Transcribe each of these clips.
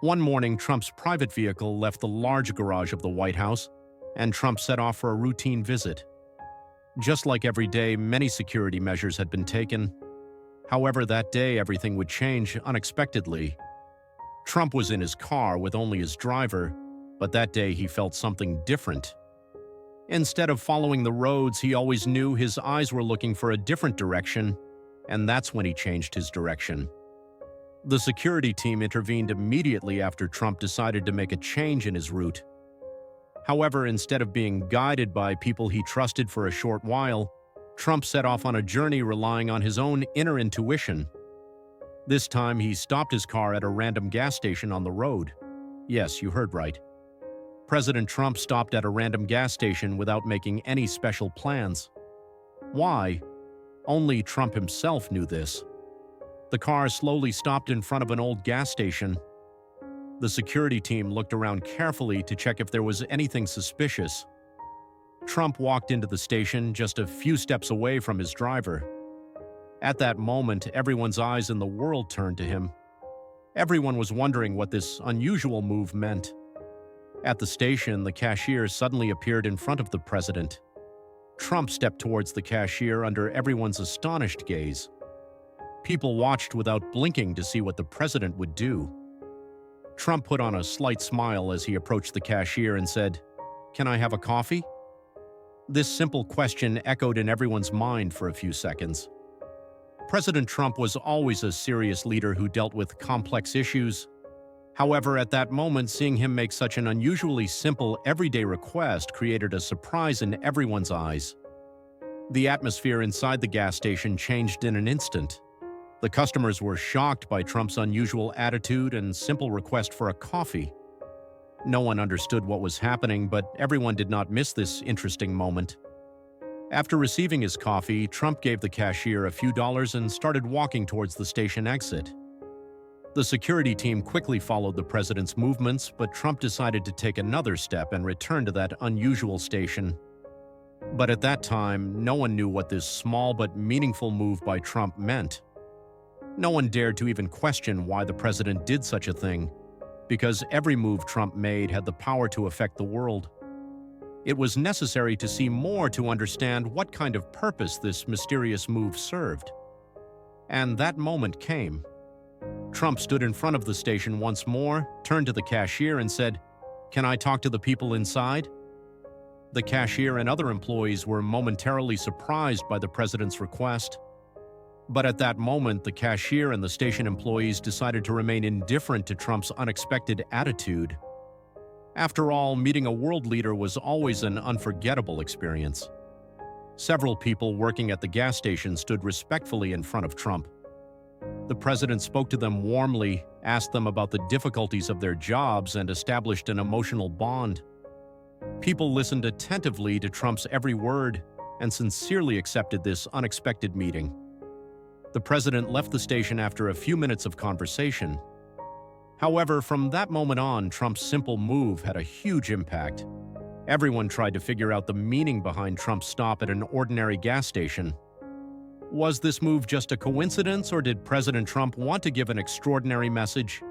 One morning, Trump's private vehicle left the large garage of the White House, and Trump set off for a routine visit. Just like every day, many security measures had been taken. However, that day, everything would change unexpectedly. Trump was in his car with only his driver, but that day he felt something different. Instead of following the roads he always knew, his eyes were looking for a different direction, and that's when he changed his direction. The security team intervened immediately after Trump decided to make a change in his route. However, instead of being guided by people he trusted for a short while, Trump set off on a journey relying on his own inner intuition. This time, he stopped his car at a random gas station on the road. Yes, you heard right. President Trump stopped at a random gas station without making any special plans. Why? Only Trump himself knew this. The car slowly stopped in front of an old gas station. The security team looked around carefully to check if there was anything suspicious. Trump walked into the station just a few steps away from his driver. At that moment, everyone's eyes in the world turned to him. Everyone was wondering what this unusual move meant. At the station, the cashier suddenly appeared in front of the president. Trump stepped towards the cashier under everyone's astonished gaze. People watched without blinking to see what the president would do. Trump put on a slight smile as he approached the cashier and said, "Can I have a coffee?" This simple question echoed in everyone's mind for a few seconds. President Trump was always a serious leader who dealt with complex issues. However, at that moment, seeing him make such an unusually simple, everyday request created a surprise in everyone's eyes. The atmosphere inside the gas station changed in an instant. The customers were shocked by Trump's unusual attitude and simple request for a coffee. No one understood what was happening, but everyone did not miss this interesting moment. After receiving his coffee, Trump gave the cashier a few dollars and started walking towards the station exit. The security team quickly followed the president's movements, but Trump decided to take another step and return to that unusual station. But at that time, no one knew what this small but meaningful move by Trump meant. No one dared to even question why the president did such a thing, because every move Trump made had the power to affect the world. It was necessary to see more to understand what kind of purpose this mysterious move served. And that moment came. Trump stood in front of the station once more, turned to the cashier and said, "Can I talk to the people inside?" The cashier and other employees were momentarily surprised by the president's request. But at that moment, the cashier and the station employees decided to remain indifferent to Trump's unexpected attitude. After all, meeting a world leader was always an unforgettable experience. Several people working at the gas station stood respectfully in front of Trump. The president spoke to them warmly, asked them about the difficulties of their jobs, and established an emotional bond. People listened attentively to Trump's every word and sincerely accepted this unexpected meeting. The president left the station after a few minutes of conversation. However, from that moment on, Trump's simple move had a huge impact. Everyone tried to figure out the meaning behind Trump's stop at an ordinary gas station. Was this move just a coincidence, or did President Trump want to give an extraordinary message?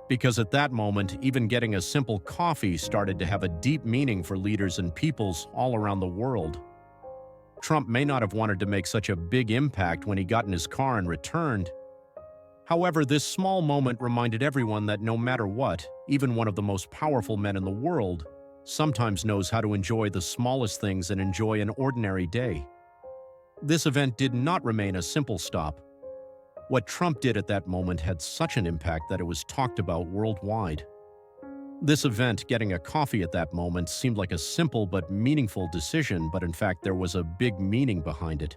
Because at that moment, even getting a simple coffee started to have a deep meaning for leaders and peoples all around the world. Trump may not have wanted to make such a big impact when he got in his car and returned. However, this small moment reminded everyone that no matter what, even one of the most powerful men in the world sometimes knows how to enjoy the smallest things and enjoy an ordinary day. This event did not remain a simple stop. What Trump did at that moment had such an impact that it was talked about worldwide. This event, getting a coffee at that moment, seemed like a simple but meaningful decision, but in fact there was a big meaning behind it.